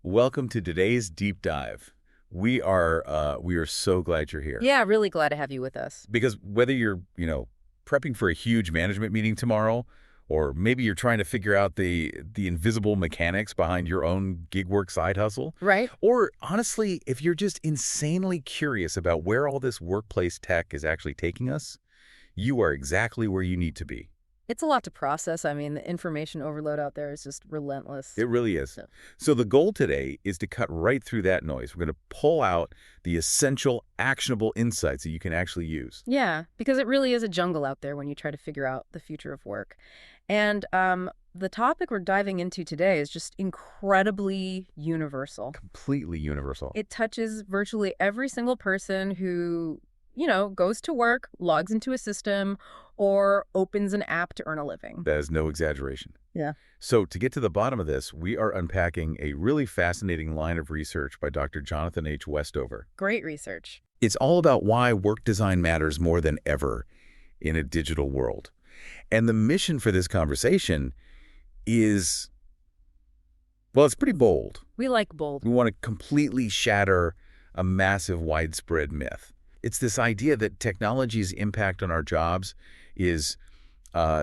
Welcome to today's deep dive. We are so glad you're here. Yeah, really glad to have you with us. Because whether you're, prepping for a huge management meeting tomorrow, or maybe you're trying to figure out the invisible mechanics behind your own gig work side hustle, Right? or honestly, if you're just insanely curious about where all this workplace tech is actually taking us, you are exactly where you need to be. It's a lot to process. I mean, the information overload out there is just relentless. It really is. So- So the goal today is to cut right through that noise. We're going to pull out the essential, actionable insights that you can actually use. Yeah, because it really is a jungle out there when you try to figure out the future of work. And the topic we're diving into today is just incredibly universal. Completely universal. It touches virtually every single person who goes to work, logs into a system, or opens an app to earn a living. That is no exaggeration. Yeah. So to get to the bottom of this, we are unpacking a really fascinating line of research by Dr. Jonathan H. Westover. Great research. It's all about why work design matters more than ever in a digital world. And the mission for this conversation is, well, it's pretty bold. We like bold. We want to completely shatter a massive, widespread myth. It's this idea that technology's impact on our jobs is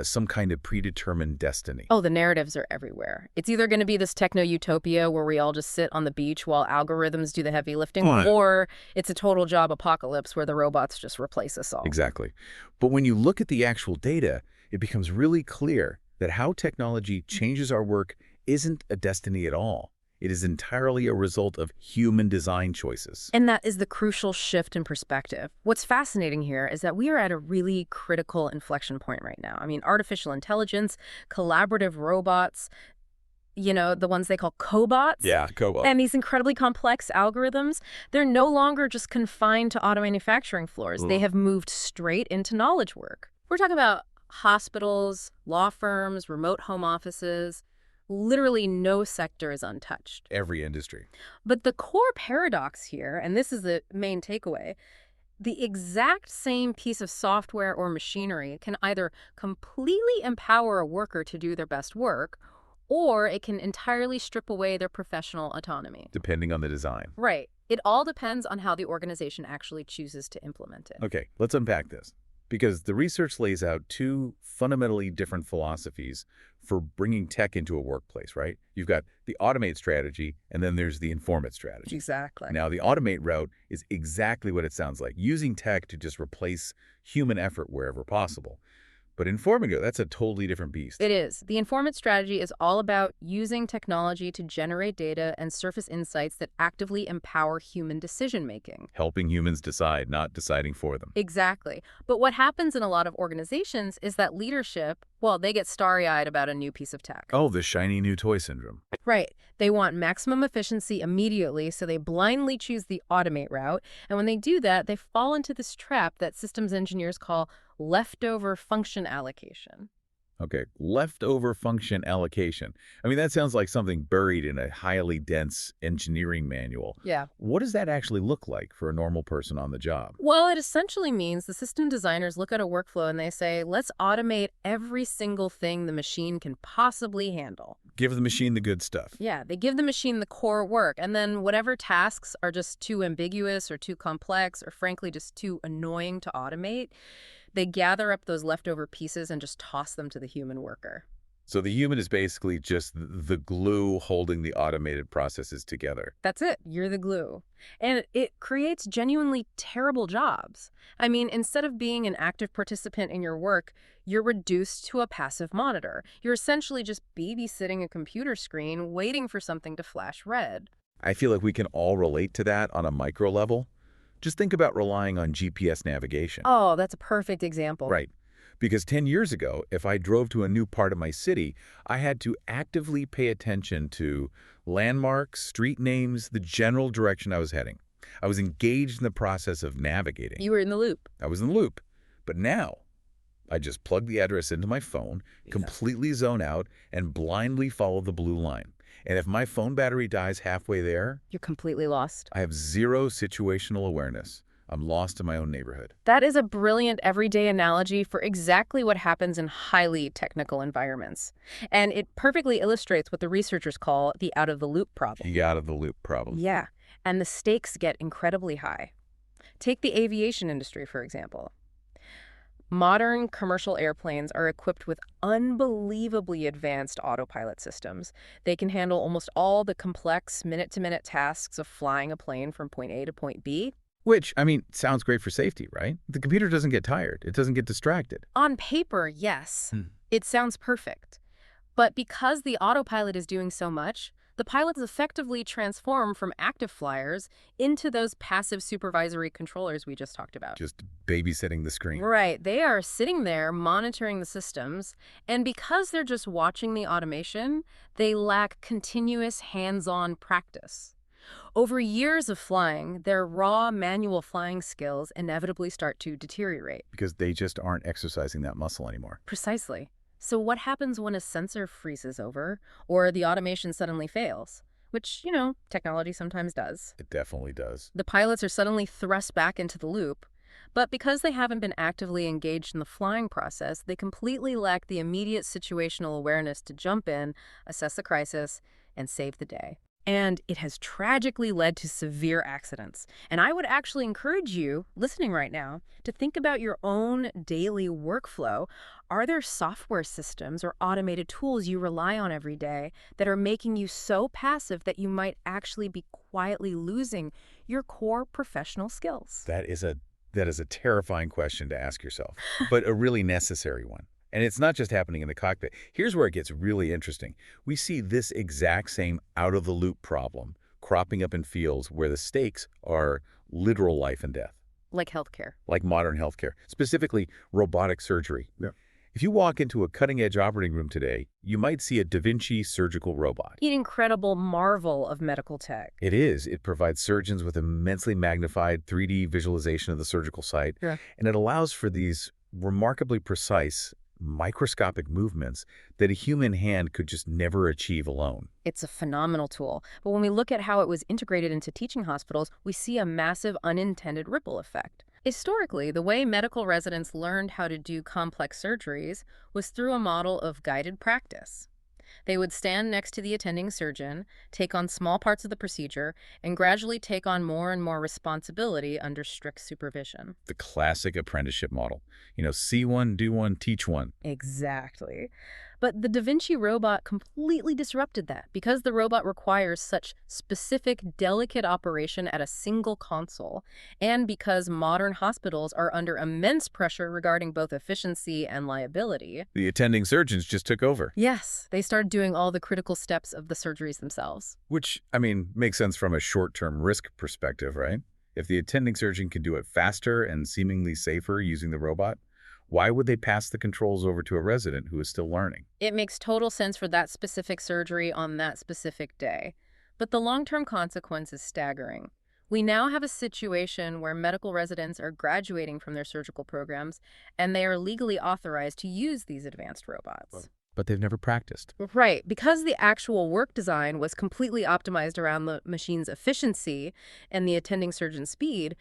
some kind of predetermined destiny. Oh, the narratives are everywhere. It's either going to be this techno-utopia where we all just sit on the beach while algorithms do the heavy lifting, Right. or it's a total job apocalypse where the robots just replace us all. Exactly. But when you look at the actual data, it becomes really clear that how technology changes our work isn't a destiny at all. It is entirely a result of human design choices. And that is the crucial shift in perspective. What's fascinating here is that we are at a really critical inflection point right now. I mean, artificial intelligence, collaborative robots, the ones they call cobots. Yeah, Cobalt. And these incredibly complex algorithms, they're no longer just confined to auto manufacturing floors. They have moved straight into knowledge work. We're talking about hospitals, law firms, remote home offices. Literally no sector is untouched. Every industry. But the core paradox here, and this is the main takeaway, the exact same piece of software or machinery can either completely empower a worker to do their best work, or it can entirely strip away their professional autonomy. Depending on the design. Right. It all depends on how the organization actually chooses to implement it. Okay, let's unpack this. Because the research lays out two fundamentally different philosophies for bringing tech into a workplace, right? You've got the automate strategy, and then there's the inform it strategy. Exactly. Now, the automate route is exactly what it sounds like, using tech to just replace human effort wherever possible. But informing it, that's a totally different beast. It is. The informant strategy is all about using technology to generate data and surface insights that actively empower human decision-making. Helping humans decide, not deciding for them. Exactly. But what happens in a lot of organizations is that leadership, well, they get starry-eyed about a new piece of tech. Oh, the shiny new toy syndrome. Right. They want maximum efficiency immediately, so they blindly choose the automate route. And when they do that, they fall into this trap that systems engineers call leftover function allocation. Okay, leftover function allocation. I mean, that sounds like something buried in a highly dense engineering manual. Yeah. What does that actually look like for a normal person on the job? Well, it essentially means the system designers look at a workflow and they say, let's automate every single thing the machine can possibly handle. Give the machine the good stuff. Yeah, they give the machine the core work, and then whatever tasks are just too ambiguous or too complex or frankly just too annoying to automate, they gather up those leftover pieces and just toss them to the human worker. So the human is basically just the glue holding the automated processes together. That's it. You're the glue. And it creates genuinely terrible jobs. I mean, instead of being an active participant in your work, you're reduced to a passive monitor. You're essentially just babysitting a computer screen, waiting for something to flash red. I feel like we can all relate to that on a micro level. Just think about relying on GPS navigation. Oh, that's a perfect example. Right. Because 10 years ago, if I drove to a new part of my city, I had to actively pay attention to landmarks, street names, the general direction I was heading. I was engaged in the process of navigating. You were in the loop. I was in the loop. But now, I just plug the address into my phone, completely zone out, and blindly follow the blue line. And if my phone battery dies halfway there, You're completely lost. I have zero situational awareness. I'm lost in my own neighborhood. That is a brilliant everyday analogy for exactly what happens in highly technical environments. And it perfectly illustrates what the researchers call the out-of-the-loop problem. The out-of-the-loop problem. Yeah, and the stakes get incredibly high. Take the aviation industry, for example. Modern commercial airplanes are equipped with unbelievably advanced autopilot systems. They can handle almost all the complex minute-to-minute tasks of flying a plane from point A to point B. Which, I mean, sounds great for safety, right? The computer doesn't get tired. It doesn't get distracted. On paper, yes, Hmm. it sounds perfect. But because the autopilot is doing so much, the pilots effectively transform from active flyers into those passive supervisory controllers we just talked about. Just babysitting the screen. Right. They are sitting there monitoring the systems, and because they're just watching the automation, they lack continuous hands-on practice. Over years of flying, their raw manual flying skills inevitably start to deteriorate. Because they just aren't exercising that muscle anymore. Precisely. So what happens when a sensor freezes over or the automation suddenly fails? Which, technology sometimes does. It definitely does. The pilots are suddenly thrust back into the loop, but because they haven't been actively engaged in the flying process, they completely lack the immediate situational awareness to jump in, assess the crisis, and save the day. And it has tragically led to severe accidents. And I would actually encourage you, listening right now, to think about your own daily workflow. Are there software systems or automated tools you rely on every day that are making you so passive that you might actually be quietly losing your core professional skills? That is a terrifying question to ask yourself, but a really necessary one. And it's not just happening in the cockpit. Here's where it gets really interesting. We see this exact same out-of-the-loop problem cropping up in fields where the stakes are literal life and death. Like healthcare. Like modern healthcare, specifically robotic surgery. Yeah. If you walk into a cutting-edge operating room today, you might see a Da Vinci surgical robot. An incredible marvel of medical tech. It is. It provides surgeons with immensely magnified 3D visualization of the surgical site, Yeah. and it allows for these remarkably precise microscopic movements that a human hand could just never achieve alone. It's a phenomenal tool. But when we look at how it was integrated into teaching hospitals, we see a massive unintended ripple effect. Historically, the way medical residents learned how to do complex surgeries was through a model of guided practice. They would stand next to the attending surgeon, take on small parts of the procedure, and gradually take on more and more responsibility under strict supervision. The classic apprenticeship model. See one, do one, teach one. Exactly. But the Da Vinci robot completely disrupted that because the robot requires such specific, delicate operation at a single console, and because modern hospitals are under immense pressure regarding both efficiency and liability. The attending surgeons just took over. Yes, they started doing all the critical steps of the surgeries themselves. Which, I mean, makes sense from a short-term risk perspective, right? If the attending surgeon can do it faster and seemingly safer using the robot, why would they pass the controls over to a resident who is still learning? It makes total sense for that specific surgery on that specific day. But the long-term consequence is staggering. We now have a situation where medical residents are graduating from their surgical programs, and they are legally authorized to use these advanced robots. But they've never practiced. Right, because the actual work design was completely optimized around the machine's efficiency and the attending surgeon's speed,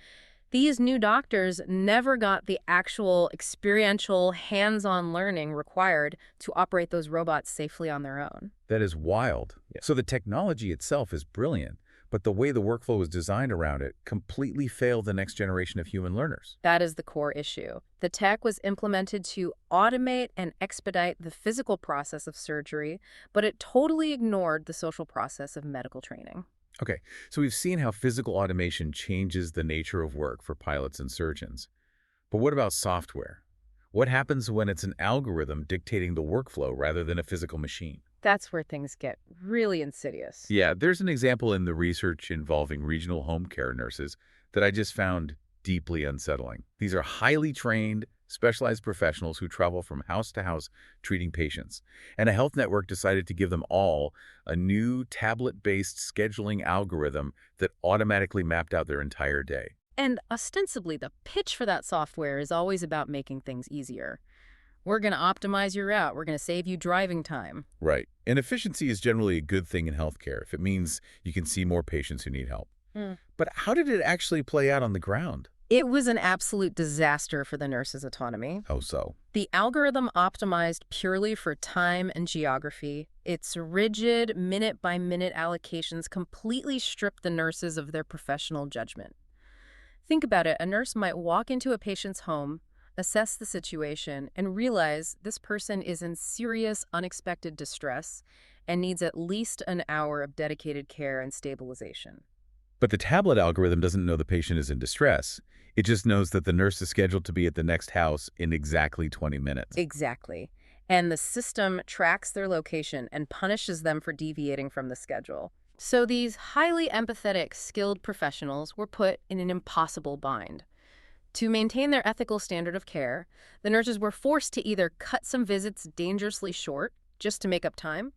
these new doctors never got the actual experiential, hands-on learning required to operate those robots safely on their own. That is wild. Yeah. So the technology itself is brilliant, but the way the workflow was designed around it completely failed the next generation of human learners. That is the core issue. The tech was implemented to automate and expedite the physical process of surgery, but it totally ignored the social process of medical training. Okay, so we've seen how physical automation changes the nature of work for pilots and surgeons. But what about software? What happens when it's an algorithm dictating the workflow rather than a physical machine? That's where things get really insidious. Yeah, there's an example in the research involving regional home care nurses that I just found deeply unsettling. These are highly trained, specialized professionals who travel from house to house treating patients. And a health network decided to give them all a new tablet-based scheduling algorithm that automatically mapped out their entire day. And ostensibly, the pitch for that software is always about making things easier. We're going to optimize your route. We're going to save you driving time. Right. And efficiency is generally a good thing in healthcare if it means you can see more patients who need help. Mm. But how did it actually play out on the ground? It was an absolute disaster for the nurse's autonomy. Oh, so. The algorithm optimized purely for time and geography. Its rigid, minute-by-minute allocations completely stripped the nurses of their professional judgment. Think about it. A nurse might walk into a patient's home, assess the situation, and realize this person is in serious, unexpected distress and needs at least an hour of dedicated care and stabilization. But the tablet algorithm doesn't know the patient is in distress. It just knows that the nurse is scheduled to be at the next house in exactly 20 minutes. Exactly. And the system tracks their location and punishes them for deviating from the schedule. So these highly empathetic, skilled professionals were put in an impossible bind. To maintain their ethical standard of care, the nurses were forced to either cut some visits dangerously short, just to make up time,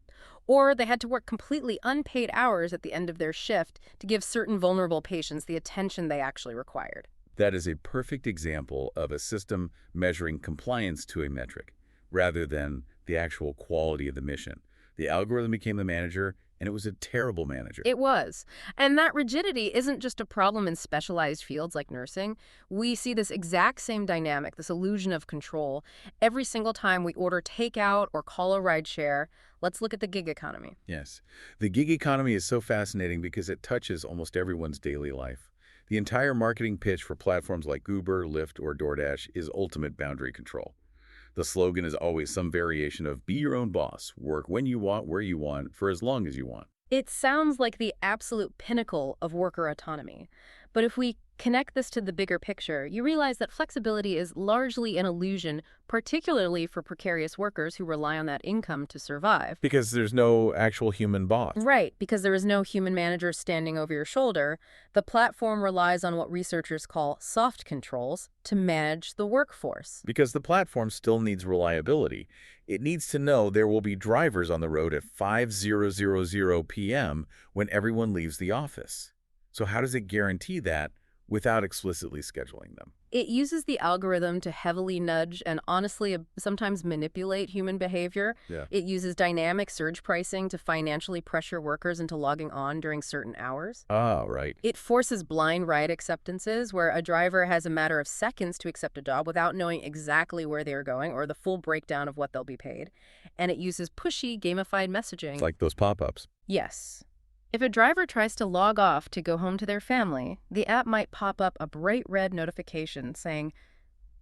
or they had to work completely unpaid hours at the end of their shift to give certain vulnerable patients the attention they actually required. That is a perfect example of a system measuring compliance to a metric, rather than the actual quality of the mission. The algorithm became the manager, and it was a terrible manager. It was. And that rigidity isn't just a problem in specialized fields like nursing. We see this exact same dynamic, this illusion of control, every single time we order takeout or call a rideshare. Let's look at the gig economy. Yes. The gig economy is so fascinating because it touches almost everyone's daily life. The entire marketing pitch for platforms like Uber, Lyft, or DoorDash is ultimate boundary control. The slogan is always some variation of be your own boss, work when you want, where you want, for as long as you want. It sounds like the absolute pinnacle of worker autonomy. But if we connect this to the bigger picture, you realize that flexibility is largely an illusion, particularly for precarious workers who rely on that income to survive. Because there's no actual human boss. Right, because there is no human manager standing over your shoulder, the platform relies on what researchers call soft controls to manage the workforce. Because the platform still needs reliability. It needs to know there will be drivers on the road at 5:00 p.m. when everyone leaves the office. So how does it guarantee that without explicitly scheduling them? It uses the algorithm to heavily nudge and honestly sometimes manipulate human behavior. Yeah. It uses dynamic surge pricing to financially pressure workers into logging on during certain hours. Oh, right. It forces blind ride acceptances, where a driver has a matter of seconds to accept a job without knowing exactly where they are going or the full breakdown of what they'll be paid. And it uses pushy, gamified messaging. It's like those pop-ups. Yes. If a driver tries to log off to go home to their family, the app might pop up a bright red notification saying,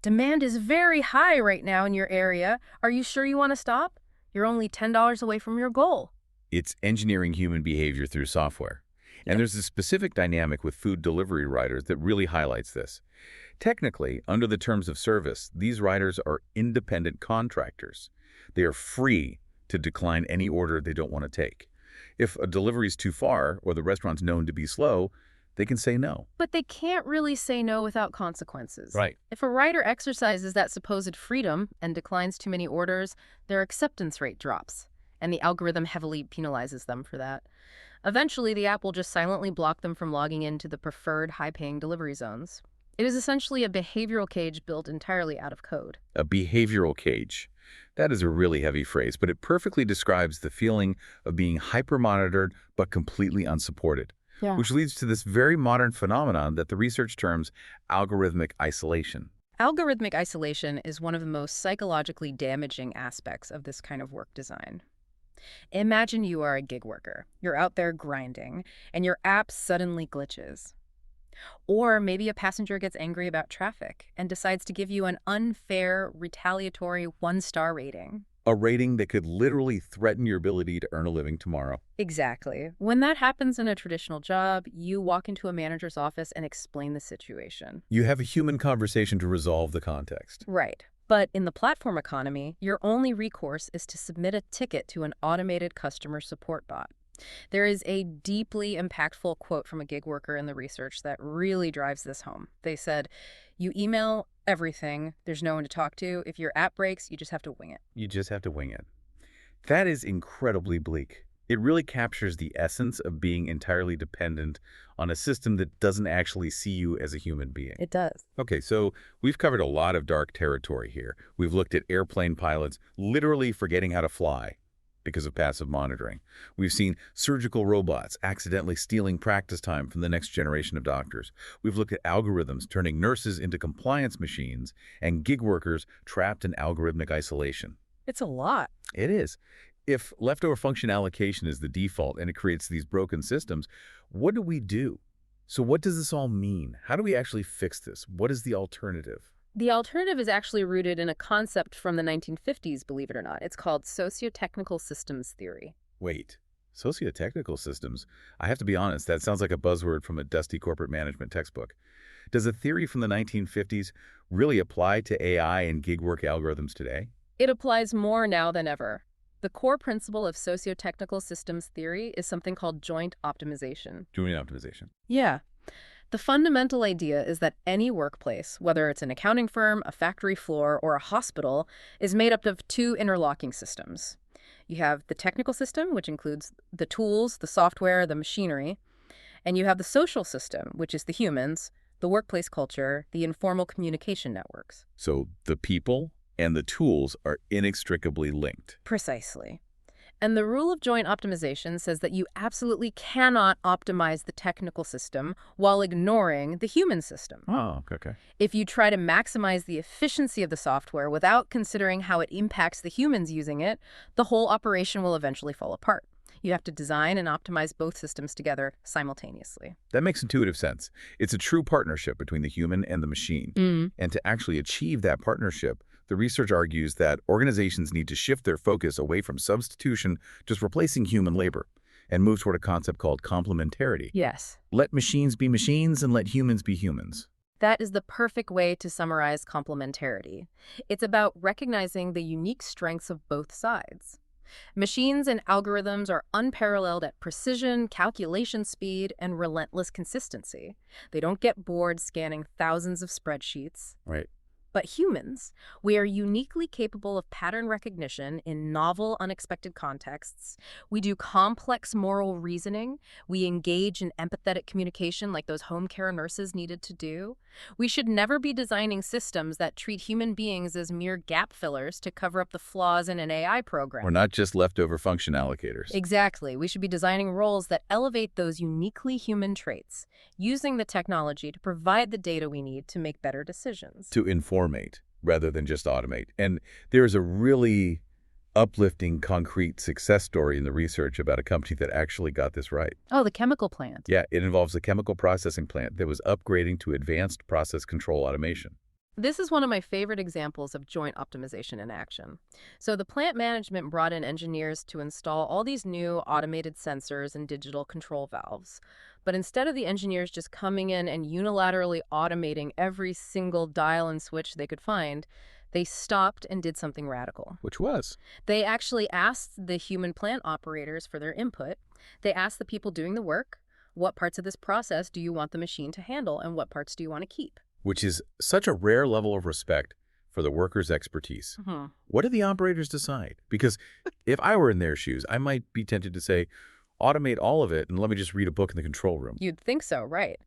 "Demand is very high right now in your area. Are you sure you want to stop? You're only $10 away from your goal." It's engineering human behavior through software. And there's a specific dynamic with food delivery riders that really highlights this. Technically, under the terms of service, these riders are independent contractors. They are free to decline any order they don't want to take. If a delivery is too far or the restaurant's known to be slow, they can say no. But they can't really say no without consequences. Right. If a rider exercises that supposed freedom and declines too many orders, their acceptance rate drops, and the algorithm heavily penalizes them for that. Eventually, the app will just silently block them from logging into the preferred high-paying delivery zones. It is essentially a behavioral cage built entirely out of code. A behavioral cage. That is a really heavy phrase, but it perfectly describes the feeling of being hyper-monitored but completely unsupported. Yeah. Which leads to this very modern phenomenon that the research terms algorithmic isolation. Algorithmic isolation is one of the most psychologically damaging aspects of this kind of work design. Imagine you are a gig worker. You're out there grinding, and your app suddenly glitches. Or maybe a passenger gets angry about traffic and decides to give you an unfair, retaliatory 1-star rating. A rating that could literally threaten your ability to earn a living tomorrow. Exactly. When that happens in a traditional job, you walk into a manager's office and explain the situation. You have a human conversation to resolve the context. Right. But in the platform economy, your only recourse is to submit a ticket to an automated customer support bot. There is a deeply impactful quote from a gig worker in the research that really drives this home. They said, "You email everything, there's no one to talk to. If your app breaks, you just have to wing it." You just have to wing it. That is incredibly bleak. It really captures the essence of being entirely dependent on a system that doesn't actually see you as a human being. It does. Okay, so we've covered a lot of dark territory here. We've looked at airplane pilots literally forgetting how to fly, because of passive monitoring. We've seen surgical robots accidentally stealing practice time from the next generation of doctors. We've looked at algorithms turning nurses into compliance machines and gig workers trapped in algorithmic isolation. It's a lot. It is. If leftover function allocation is the default and it creates these broken systems, what do we do? So what does this all mean? How do we actually fix this? What is the alternative? The alternative is actually rooted in a concept from the 1950s, believe it or not. It's called socio-technical systems theory. Wait, sociotechnical systems? I have to be honest, that sounds like a buzzword from a dusty corporate management textbook. Does a theory from the 1950s really apply to AI and gig work algorithms today? It applies more now than ever. The core principle of socio-technical systems theory is something called joint optimization. Doing optimization. Yeah. The fundamental idea is that any workplace, whether it's an accounting firm, a factory floor, or a hospital, is made up of two interlocking systems. You have the technical system, which includes the tools, the software, the machinery, and you have the social system, which is the humans, the workplace culture, the informal communication networks. So the people and the tools are inextricably linked. Precisely. And the rule of joint optimization says that you absolutely cannot optimize the technical system while ignoring the human system. Oh, okay. If you try to maximize the efficiency of the software without considering how it impacts the humans using it, the whole operation will eventually fall apart. You have to design and optimize both systems together simultaneously. That makes intuitive sense. It's a true partnership between the human and the machine. And to actually achieve that partnership, the research argues that organizations need to shift their focus away from substitution, just replacing human labor, and move toward a concept called complementarity. Yes. Let machines be machines and let humans be humans. That is the perfect way to summarize complementarity. It's about recognizing the unique strengths of both sides. Machines and algorithms are unparalleled at precision, calculation speed, and relentless consistency. They don't get bored scanning thousands of spreadsheets. Right. But humans, we are uniquely capable of pattern recognition in novel, unexpected contexts. We do complex moral reasoning. We engage in empathetic communication like those home care nurses needed to do. We should never be designing systems that treat human beings as mere gap fillers to cover up the flaws in an AI program. Or not just leftover function allocators. Exactly. We should be designing roles that elevate those uniquely human traits, using the technology to provide the data we need to make better decisions. To informate rather than just automate. And there's a really uplifting, concrete success story in the research about a company that actually got this right. Oh, the chemical plant. Yeah, it involves a chemical processing plant that was upgrading to advanced process control automation. This is one of my favorite examples of joint optimization in action. So the plant management brought in engineers to install all these new automated sensors and digital control valves. But instead of the engineers just coming in and unilaterally automating every single dial and switch they could find, they stopped and did something radical. Which was? They actually asked the human plant operators for their input. They asked the people doing the work, what parts of this process do you want the machine to handle and what parts do you want to keep? Which is such a rare level of respect for the worker's expertise. What did the operators decide? Because if I were in their shoes, I might be tempted to say, automate all of it and let me just read a book in the control room. You'd think so, right?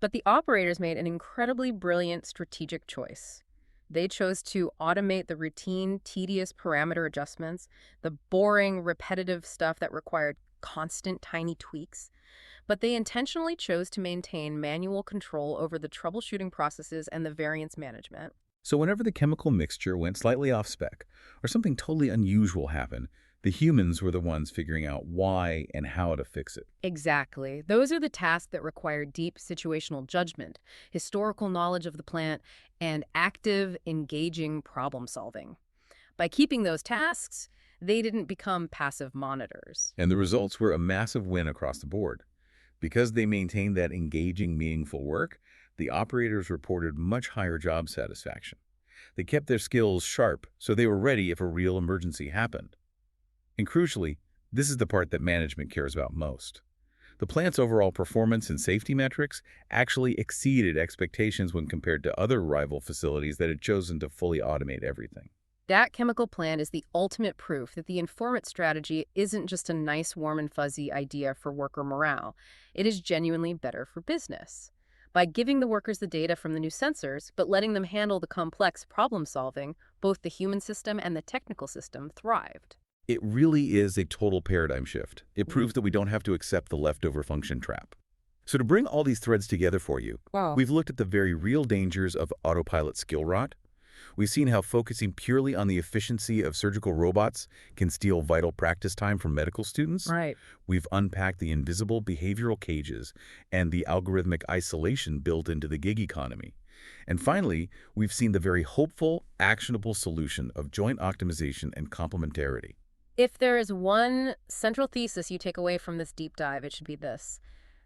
But the operators made an incredibly brilliant strategic choice. They chose to automate the routine, tedious parameter adjustments, the boring, repetitive stuff that required constant, tiny tweaks. But they intentionally chose to maintain manual control over the troubleshooting processes and the variance management. So whenever the chemical mixture went slightly off spec or something totally unusual happened, the humans were the ones figuring out why and how to fix it. Exactly. Those are the tasks that require deep situational judgment, historical knowledge of the plant, and active, engaging problem solving. By keeping those tasks, they didn't become passive monitors. And the results were a massive win across the board. Because they maintained that engaging, meaningful work, the operators reported much higher job satisfaction. They kept their skills sharp, so they were ready if a real emergency happened. And crucially, this is the part that management cares about most. The plant's overall performance and safety metrics actually exceeded expectations when compared to other rival facilities that had chosen to fully automate everything. That chemical plant is the ultimate proof that the informant strategy isn't just a nice, warm and fuzzy idea for worker morale. It is genuinely better for business. By giving the workers the data from the new sensors, but letting them handle the complex problem solving, both the human system and the technical system thrived. It really is a total paradigm shift. It Mhm. proves that we don't have to accept the leftover function trap. So to bring all these threads together for you, Wow. we've looked at the very real dangers of autopilot skill rot. We've seen how focusing purely on the efficiency of surgical robots can steal vital practice time from medical students. Right. We've unpacked the invisible behavioral cages and the algorithmic isolation built into the gig economy. And finally, we've seen the very hopeful, actionable solution of joint optimization and complementarity. If there is one central thesis you take away from this deep dive, it should be this.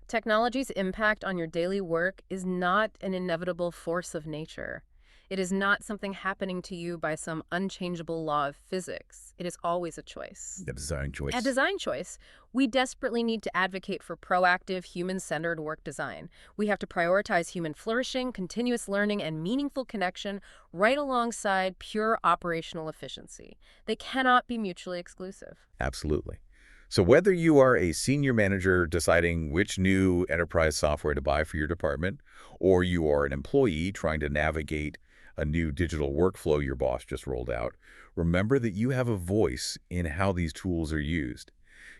Technology's impact on your daily work is not an inevitable force of nature. It is not something happening to you by some unchangeable law of physics. It is always a choice. The design A choice. design choice. We desperately need to advocate for proactive, human-centered work design. We have to prioritize human flourishing, continuous learning, and meaningful connection right alongside pure operational efficiency. They cannot be mutually exclusive. Absolutely. So whether you are a senior manager deciding which new enterprise software to buy for your department, or you are an employee trying to navigate a new digital workflow your boss just rolled out, remember that you have a voice in how these tools are used.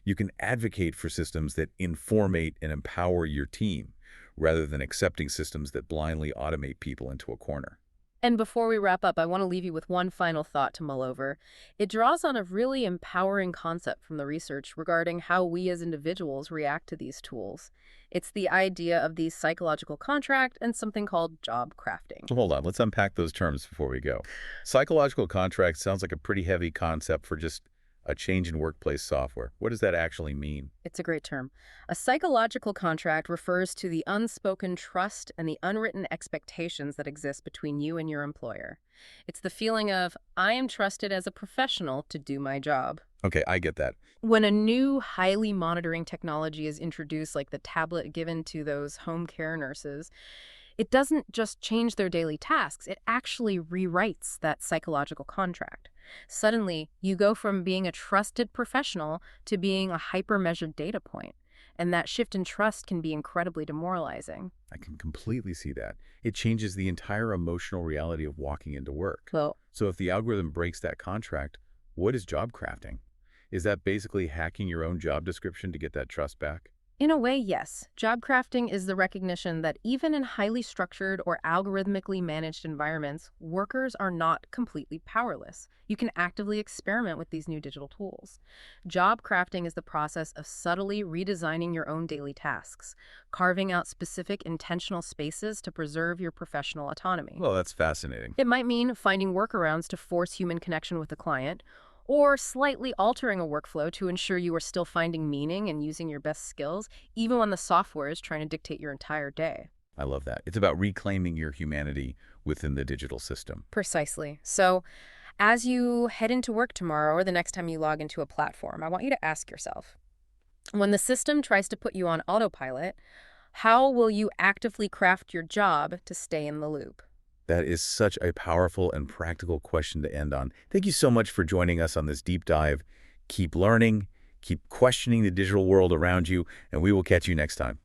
You can advocate for systems that informate and empower your team, rather than accepting systems that blindly automate people into a corner. And before we wrap up, I want to leave you with one final thought to mull over. It draws on a really empowering concept from the research regarding how we as individuals react to these tools. It's the idea of the psychological contract and something called job crafting. So hold on, let's unpack those terms before we go. Psychological contract sounds like a pretty heavy concept for just a change in workplace software. What does that actually mean? It's a great term. A psychological contract refers to the unspoken trust and the unwritten expectations that exist between you and your employer. It's the feeling of, I am trusted as a professional to do my job. Okay, I get that. When a new, highly monitoring technology is introduced, like the tablet given to those home care nurses, it doesn't just change their daily tasks, it actually rewrites that psychological contract. Suddenly, you go from being a trusted professional to being a hyper-measured data point. And that shift in trust can be incredibly demoralizing. I can completely see that. It changes the entire emotional reality of walking into work. So, So if the algorithm breaks that contract, what is job crafting? Is that basically hacking your own job description to get that trust back? in a way, yes. Job crafting is the recognition that even in highly structured or algorithmically managed environments, workers are not completely powerless. You can actively experiment with these new digital tools. Job crafting is the process of subtly redesigning your own daily tasks, carving out specific intentional spaces to preserve your professional autonomy. Well, that's fascinating. It might mean finding workarounds to force human connection with the client, or slightly altering a workflow to ensure you are still finding meaning and using your best skills, even when the software is trying to dictate your entire day. I love that. It's about reclaiming your humanity within the digital system. Precisely. So, as you head into work tomorrow or the next time you log into a platform, I want you to ask yourself, when the system tries to put you on autopilot, how will you actively craft your job to stay in the loop? That is such a powerful and practical question to end on. Thank you so much for joining us on this deep dive. Keep learning, keep questioning the digital world around you, and we will catch you next time.